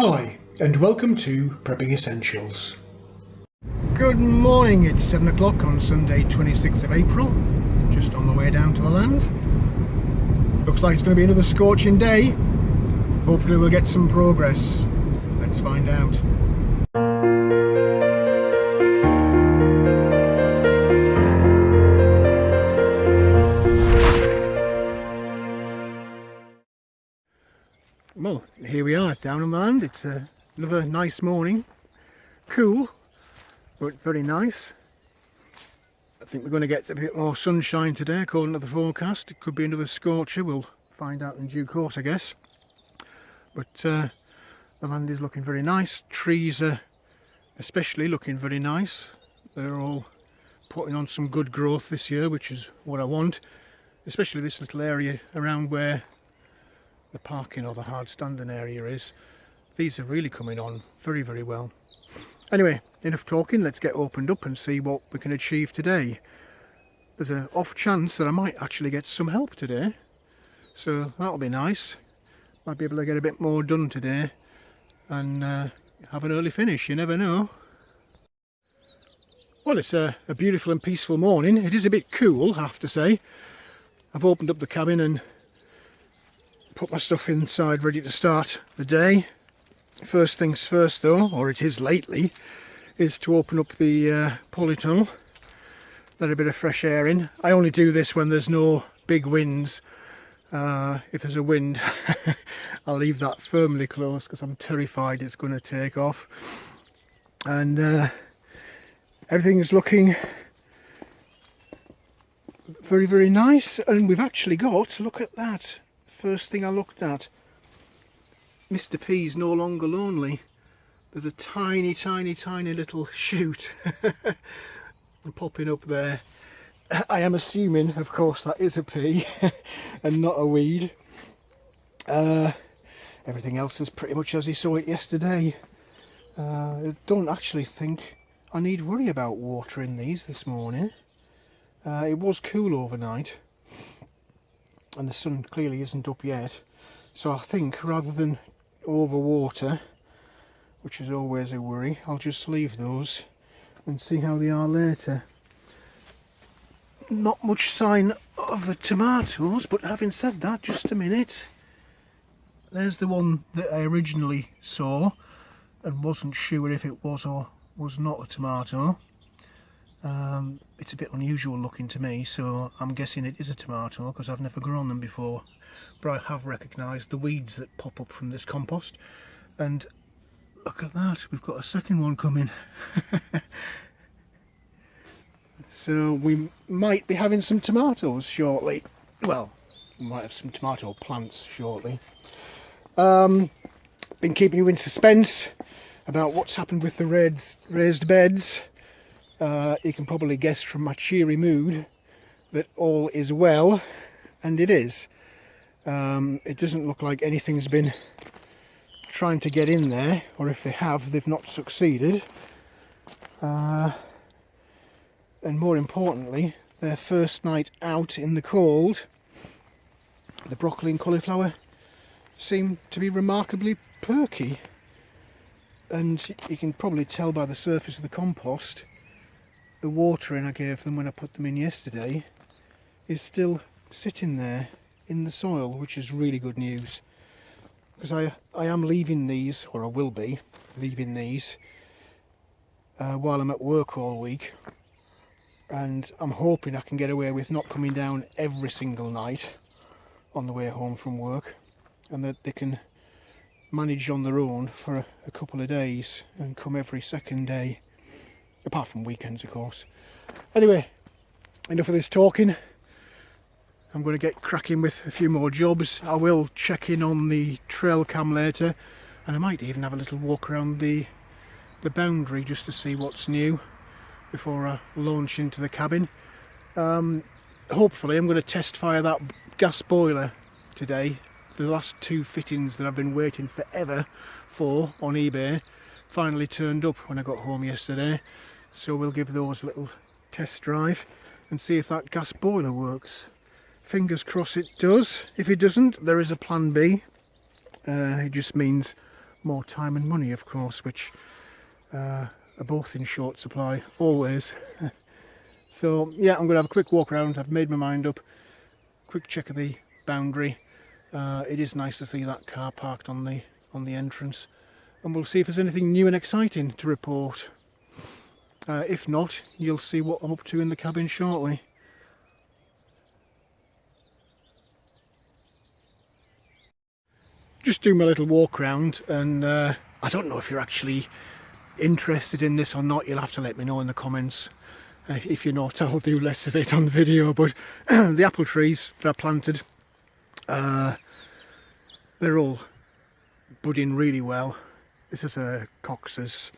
Hi, and welcome to Prepping Essentials. Good morning, it's 7 o'clock on Sunday 26th of April, just on the way down to the land. Looks like it's going to be another scorching day. Hopefully we'll get some progress. Let's find out. Well, here we are down on the land. It's another nice morning. Cool, but very nice. I think we're going to get a bit more sunshine today according to the forecast. It could be another scorcher, we'll find out in due course I guess. But the land is looking very nice. Trees are especially looking very nice. They're all putting on some good growth this year, which is what I want. Especially this little area around where the parking or the hard standing area is. These are really coming on very, very well. Anyway, enough talking, let's get opened up and see what we can achieve today. There's an off chance that I might actually get some help today, so that'll be nice. Might be able to get a bit more done today and have an early finish, you never know. Well, it's a beautiful and peaceful morning. It is a bit cool, I have to say. I've opened up the cabin and put my stuff inside ready to start the day. First things first though, or it is lately, is to open up the polytunnel, let a bit of fresh air in. I only do this when there's no big winds. If there's a wind I'll leave that firmly closed because I'm terrified it's going to take off. And everything's looking very, very nice, and we've actually got, look at that. First thing I looked at, Mr. P's no longer lonely. There's a tiny, tiny, tiny little shoot popping up there. I am assuming, of course, that is a pea and not a weed. Everything else is pretty much as you saw it yesterday. I don't actually think I need worry about watering these this morning. It was cool overnight, and the sun clearly isn't up yet, so I think rather than overwater, which is always a worry, I'll just leave those and see how they are later. Not much sign of the tomatoes, but having said that, just a minute, there's the one that I originally saw and wasn't sure if it was or was not a tomato. It's a bit unusual looking to me, so I'm guessing it is a tomato because I've never grown them before, but I have recognised the weeds that pop up from this compost. And look at that, we've got a second one coming. So we might be having some tomatoes shortly. Well, we might have some tomato plants shortly. Been keeping you in suspense about what's happened with the raised beds. You can probably guess from my cheery mood that all is well, and it is. It doesn't look like anything's been trying to get in there, or if they have, they've not succeeded. And more importantly, their first night out in the cold, the broccoli and cauliflower seem to be remarkably perky. And you can probably tell by the surface of the compost, the watering I gave them when I put them in yesterday is still sitting there in the soil, which is really good news. Because I am leaving these, or I will be leaving these, while I'm at work all week. And I'm hoping I can get away with not coming down every single night on the way home from work, and that they can manage on their own for a couple of days and come every second day. Apart from weekends, of course. Anyway, enough of this talking. I'm going to get cracking with a few more jobs. I will check in on the trail cam later, and I might even have a little walk around the boundary just to see what's new before I launch into the cabin. Hopefully I'm going to test fire that gas boiler today. The last two fittings that I've been waiting forever for on eBay finally turned up when I got home yesterday, so we'll give those a little test drive and see if that gas boiler works. Fingers crossed it does. If it doesn't, there is a plan B. It just means more time and money, of course, which are both in short supply, always. So yeah, I'm going to have a quick walk around. I've made my mind up. Quick check of the boundary. It is nice to see that car parked on the entrance, and we'll see if there's anything new and exciting to report. If not, you'll see what I'm up to in the cabin shortly. Just doing my little walk around, and I don't know if you're actually interested in this or not. You'll have to let me know in the comments. If you're not, I'll do less of it on the video. But the apple trees that I planted, they're all budding really well. This is a Cox's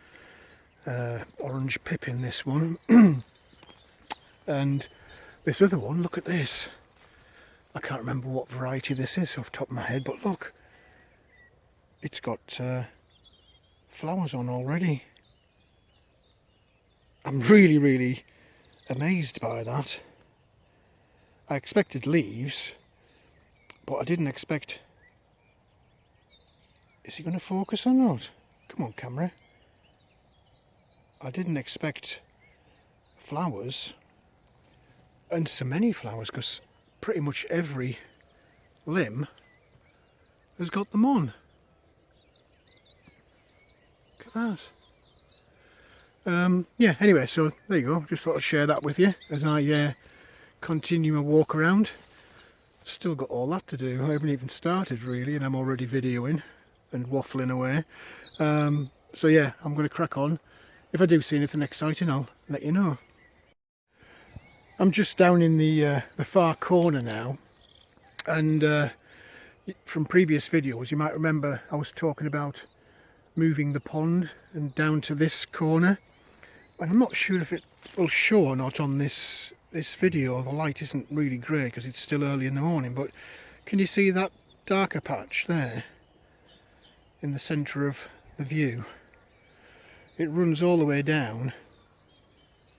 orange pippin, this one. And this other one, look at this. I can't remember what variety this is off the top of my head, but look, it's got flowers on already. I'm really amazed by that. I expected leaves, but I didn't expect... Is he going to focus or not? Come on, camera. I didn't expect flowers, and so many flowers, because pretty much every limb has got them on. Look at that. Yeah, anyway, so there you go. Just thought I'd share that with you as I continue my walk around. Still got all that to do. I haven't even started really, and I'm already videoing and waffling away. So yeah, I'm going to crack on. If I do see anything exciting, I'll let you know. I'm just down in the far corner now, and from previous videos you might remember I was talking about moving the pond and down to this corner, and I'm not sure if it will show or not on this video. The light isn't really great because it's still early in the morning, but can you see that darker patch there in the centre of the view? It runs all the way down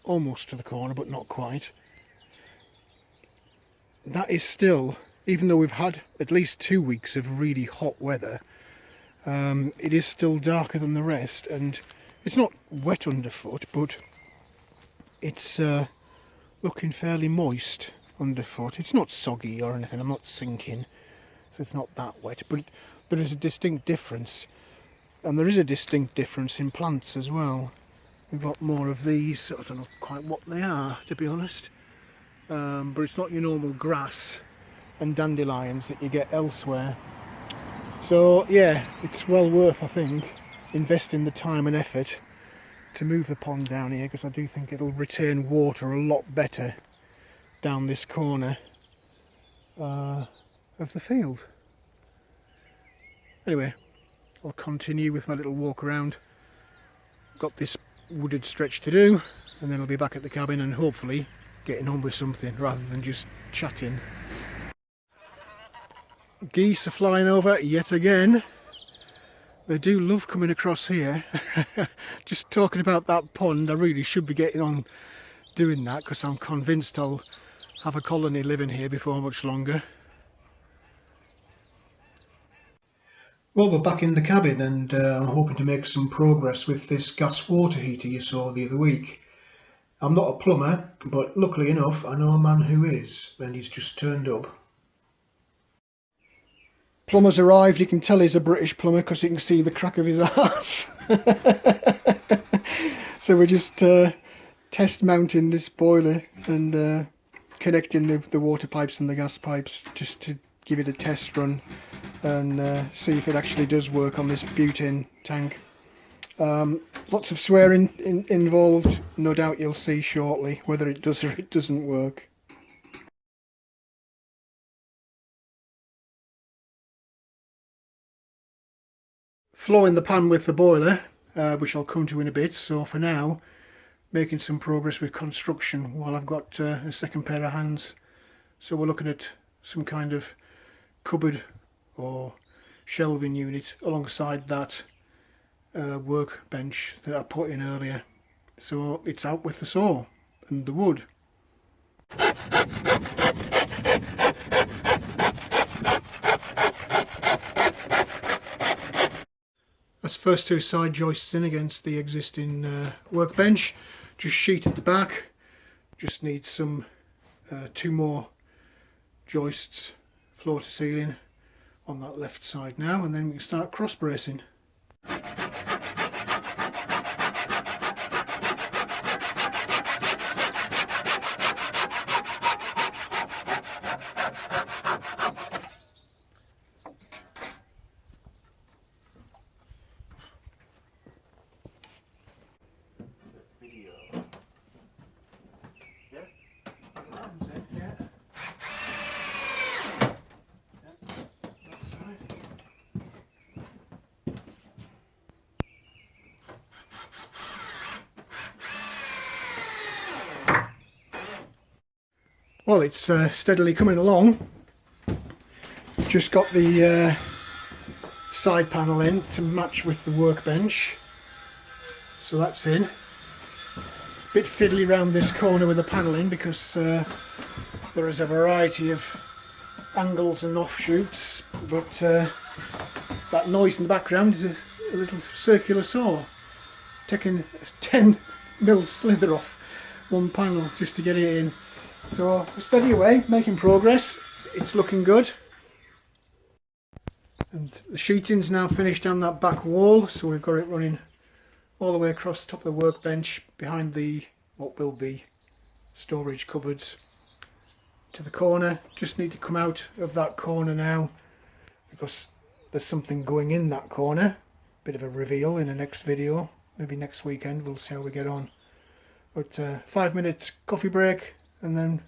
almost to the corner, but not quite. That is still, even though we've had at least 2 weeks of really hot weather, it is still darker than the rest, and it's not wet underfoot, but it's looking fairly moist underfoot. It's not soggy or anything, I'm not sinking, so it's not that wet, but there is a distinct difference, and there is a distinct difference in plants as well. We've got more of these. I don't know quite what they are, to be honest, but it's not your normal grass and dandelions that you get elsewhere. So yeah, it's well worth, I think, investing the time and effort to move the pond down here, because I do think it'll retain water a lot better down this corner of the field. Anyway, I'll continue with my little walk around. Got this wooded stretch to do, and then I'll be back at the cabin and hopefully getting on with something rather than just chatting. Geese are flying over yet again. They do love coming across here. Just talking about that pond, I really should be getting on doing that, because I'm convinced I'll have a colony living here before much longer. Well, we're back in the cabin, and I'm hoping to make some progress with this gas water heater you saw the other week. I'm not a plumber, but luckily enough I know a man who is, and he's just turned up. Plumber's arrived. You can tell he's a British plumber because you can see the crack of his arse. So we're just test mounting this boiler and connecting the water pipes and the gas pipes, just to give it a test run and see if it actually does work on this butane tank. Lots of swearing involved. No doubt you'll see shortly whether it does or it doesn't work. Flow in the pan with the boiler, which I'll come to in a bit. So for now, making some progress with construction while I've got a second pair of hands. So we're looking at some kind of cupboard or shelving unit alongside that workbench that I put in earlier. So it's out with the saw and the wood. That's first two side joists in against the existing workbench. Just sheet at the back. Just need some two more joists, floor to ceiling, on that left side now, and then we can start cross bracing. Well, it's steadily coming along. Just got the side panel in to match with the workbench, so that's in. Bit fiddly round this corner with the panelling because there is a variety of angles and offshoots, but that noise in the background is a little circular saw taking a 10mm slither off one panel just to get it in. So steady away, making progress. It's looking good. And the sheeting's now finished down that back wall, so we've got it running all the way across the top of the workbench behind the what will be storage cupboards to the corner. Just need to come out of that corner now because there's something going in that corner. Bit of a reveal in the next video, maybe next weekend. We'll see how we get on. But 5 minutes coffee break and then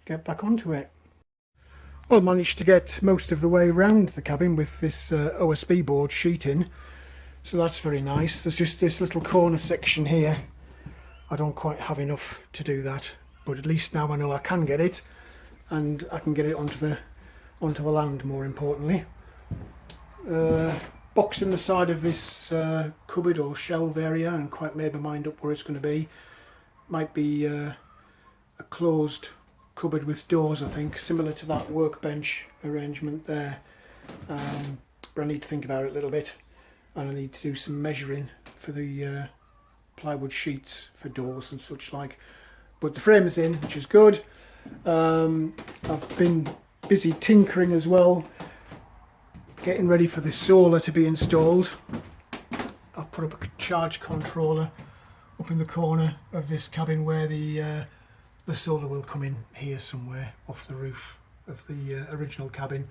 get back onto it. Well, managed to get most of the way around the cabin with this OSB board sheeting, so that's very nice. There's just this little corner section here. I don't quite have enough to do that, but at least now I know I can get it, and I can get it onto the land, more importantly. Box in the side of this cupboard or shelf area, and quite made my mind up where it's going to be. Might be a closed cupboard with doors, I think, similar to that workbench arrangement there. But I need to think about it a little bit, and I need to do some measuring for the plywood sheets for doors and such like. But the frame is in, which is good. I've been busy tinkering as well, getting ready for the solar to be installed. I've put up a charge controller up in the corner of this cabin where the solar will come in here somewhere off the roof of the original cabin.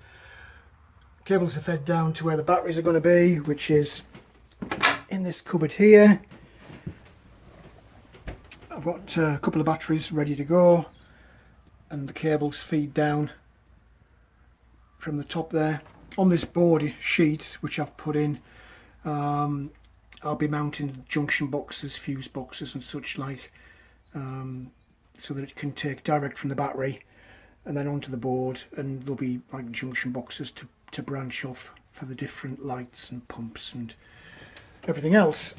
Cables are fed down to where the batteries are going to be, which is in this cupboard here. I've got a couple of batteries ready to go, and the cables feed down from the top there. On this board sheet which I've put in, I'll be mounting junction boxes, fuse boxes and such like, so that it can take direct from the battery and then onto the board, and there'll be like junction boxes to branch off for the different lights and pumps and everything else.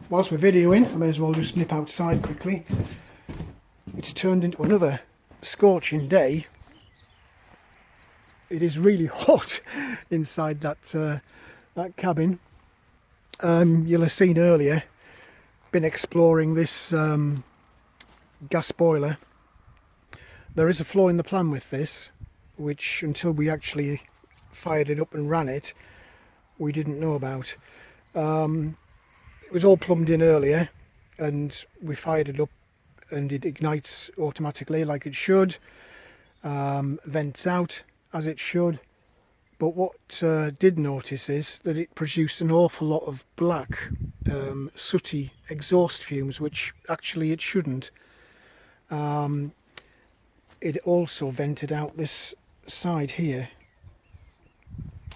Whilst we're videoing, I may as well just nip outside quickly. It's turned into another scorching day. It is really hot inside that cabin. You'll have seen earlier, been exploring this gas boiler. There is a flaw in the plan with this, which until we actually fired it up and ran it, we didn't know about. It was all plumbed in earlier, and we fired it up and it ignites automatically like it should, vents out as it should. But what did notice is that it produced an awful lot of black, sooty exhaust fumes, which actually it shouldn't. It also vented out this side here,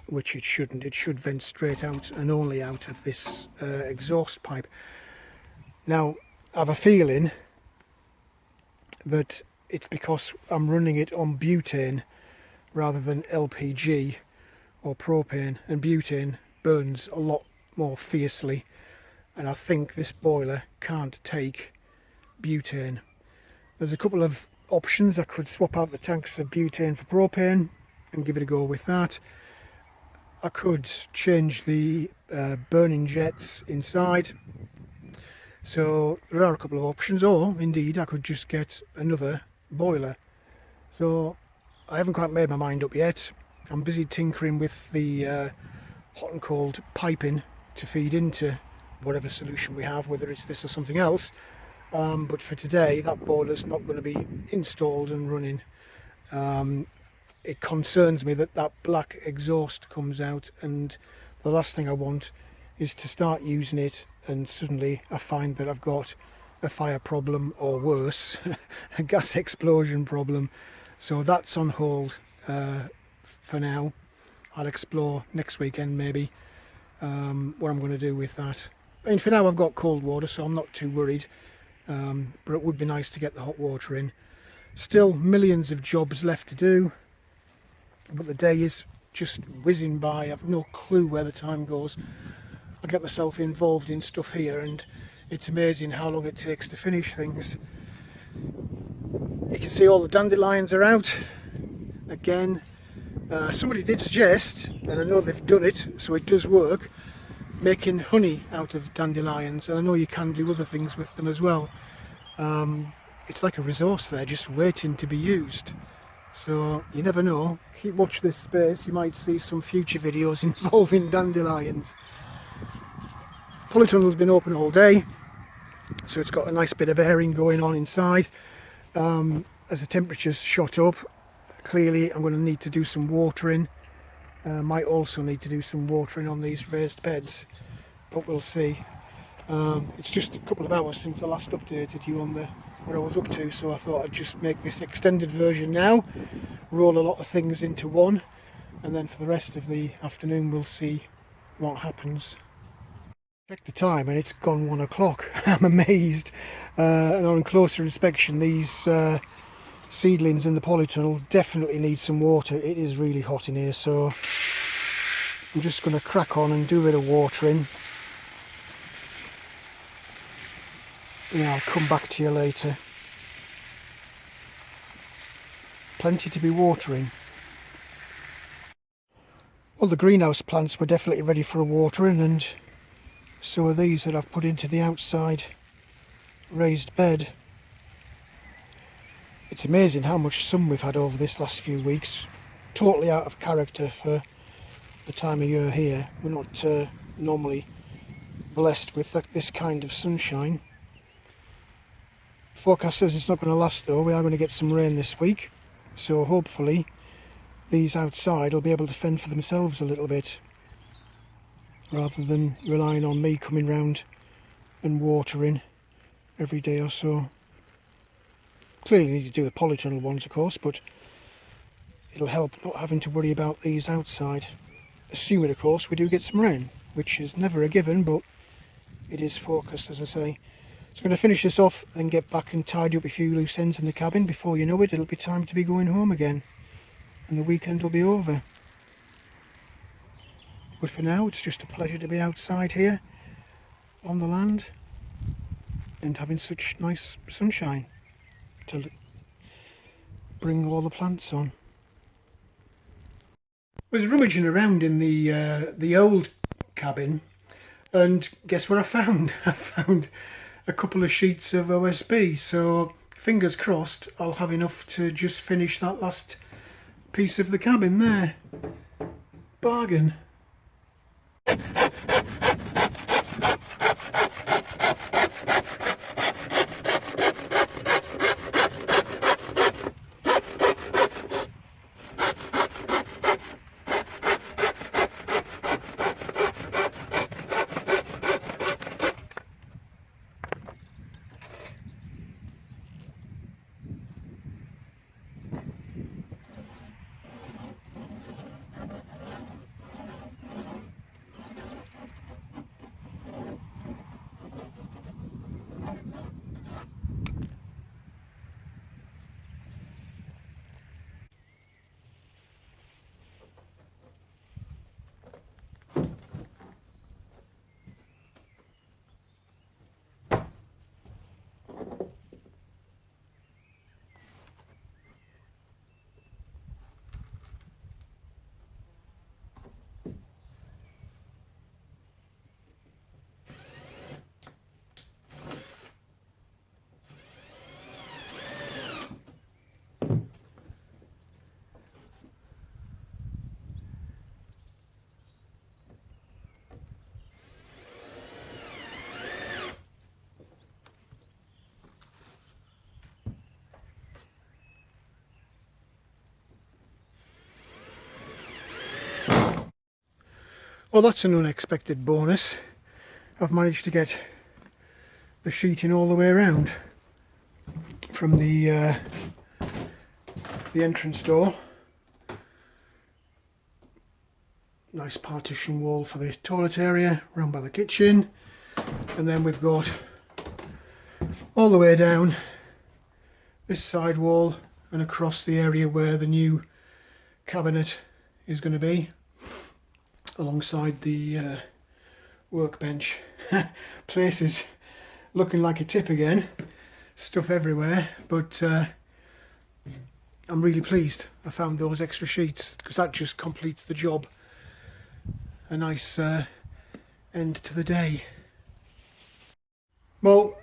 which it shouldn't. It should vent straight out and only out of this exhaust pipe. Now, I have a feeling that it's because I'm running it on butane rather than LPG or propane, and butane burns a lot more fiercely, and I think this boiler can't take butane. There's a couple of options. I could swap out the tanks of butane for propane and give it a go with that. I could change the burning jets inside. So there are a couple of options, or indeed I could just get another boiler. So I haven't quite made my mind up yet. I'm busy tinkering with the hot and cold piping to feed into whatever solution we have, whether it's this or something else. But for today, that boiler's not going to be installed and running. It concerns me that that black exhaust comes out, and the last thing I want is to start using it and suddenly I find that I've got a fire problem, or worse, a gas explosion problem. So that's on hold for now. I'll explore next weekend maybe what I'm going to do with that. I mean, for now I've got cold water, so I'm not too worried, but it would be nice to get the hot water in. Still millions of jobs left to do, but the day is just whizzing by. I've no clue where the time goes. I get myself involved in stuff here and it's amazing how long it takes to finish things. You can see all the dandelions are out again. Somebody did suggest, and I know they've done it, so it does work, making honey out of dandelions, and I know you can do other things with them as well. It's like a resource there just waiting to be used. So you never know, keep watch this space, you might see some future videos involving dandelions. Polytunnel's been open all day, so it's got a nice bit of airing going on inside. As the temperature's shot up, clearly I'm going to need to do some watering. Might also need to do some watering on these raised beds, but we'll see. It's just a couple of hours since I last updated you on what I was up to, so I thought I'd just make this extended version now, roll a lot of things into one, and then for the rest of the afternoon we'll see what happens. Check the time and it's gone 1 o'clock. I'm amazed. And on closer inspection, these seedlings in the polytunnel definitely need some water. It is really hot in here, so I'm just going to crack on and do a bit of watering. Yeah, I'll come back to you later. Plenty to be watering. Well, the greenhouse plants were definitely ready for a watering, and so are these that I've put into the outside raised bed. It's amazing how much sun we've had over this last few weeks. Totally out of character for the time of year here. We're not normally blessed with this kind of sunshine. Forecast says it's not going to last though. We are going to get some rain this week, so hopefully these outside will be able to fend for themselves a little bit, rather than relying on me coming round and watering every day or so. Clearly need to do the polytunnel ones of course, but it'll help not having to worry about these outside, assuming of course we do get some rain, which is never a given, but it is forecast, as I say. So I'm going to finish this off and get back and tidy up a few loose ends in the cabin. Before you know it, it'll be time to be going home again and the weekend will be over. But for now, it's just a pleasure to be outside here on the land and having such nice sunshine to bring all the plants on. I was rummaging around in the old cabin, and guess what I found? I found a couple of sheets of OSB, so fingers crossed I'll have enough to just finish that last piece of the cabin there. Bargain. Well, that's an unexpected bonus. I've managed to get the sheeting all the way around from the entrance door. Nice partition wall for the toilet area round by the kitchen, and then we've got all the way down this side wall and across the area where the new cabinet is going to be, alongside the workbench. Place is looking like a tip again, stuff everywhere, but I'm really pleased I found those extra sheets, because that just completes the job. A nice end to the day. Well,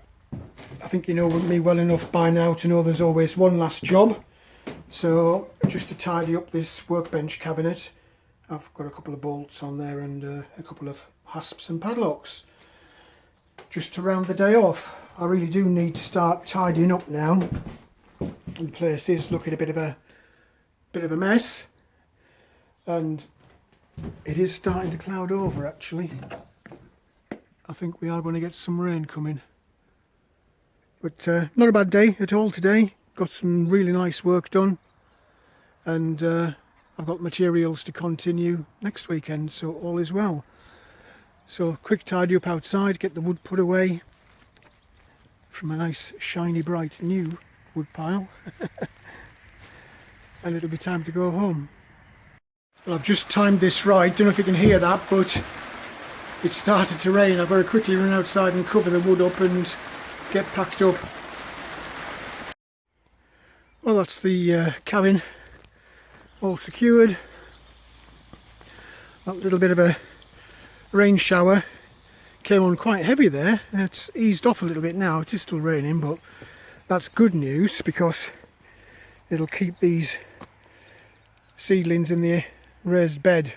I think you know me well enough by now to know there's always one last job. So just to tidy up this workbench cabinet, I've got a couple of bolts on there and a couple of hasps and padlocks. Just to round the day off. I really do need to start tidying up now. The place is looking a bit of a mess, and it is starting to cloud over actually. I think we are going to get some rain coming. But not a bad day at all today. Got some really nice work done, and I've got materials to continue next weekend, so all is well. So quick tidy up outside, get the wood put away from a nice shiny bright new wood pile and it'll be time to go home. Well, I've just timed this right, don't know if you can hear that, but it started to rain. I've got to quickly run outside and cover the wood up and get packed up. Well, that's the cabin all secured. That little bit of a rain shower came on quite heavy there. It's eased off a little bit now. It is still raining, but that's good news because it'll keep these seedlings in the raised bed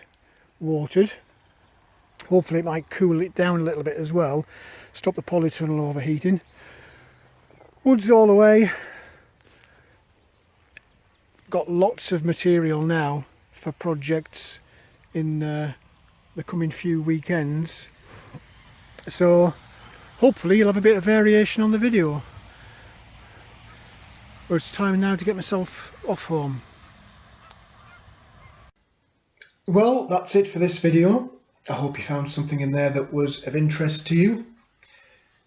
watered. Hopefully it might cool it down a little bit as well, stop the polytunnel overheating. Wood's all away. Got lots of material now for projects in the coming few weekends, so hopefully you'll have a bit of variation on the video. But it's time now to get myself off home. Well, that's it for this video. I hope you found something in there that was of interest to you.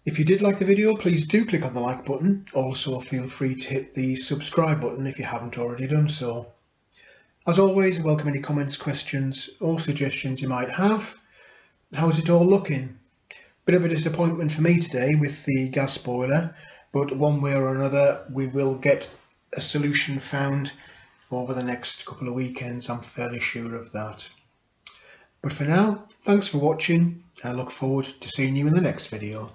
If you did like the video, please do click on the like button. Also feel free to hit the subscribe button if you haven't already done so. As always, welcome any comments, questions or suggestions you might have. How's it all looking? Bit of a disappointment for me today with the gas boiler, but one way or another we will get a solution found over the next couple of weekends, I'm fairly sure of that. But for now, thanks for watching. I look forward to seeing you in the next video.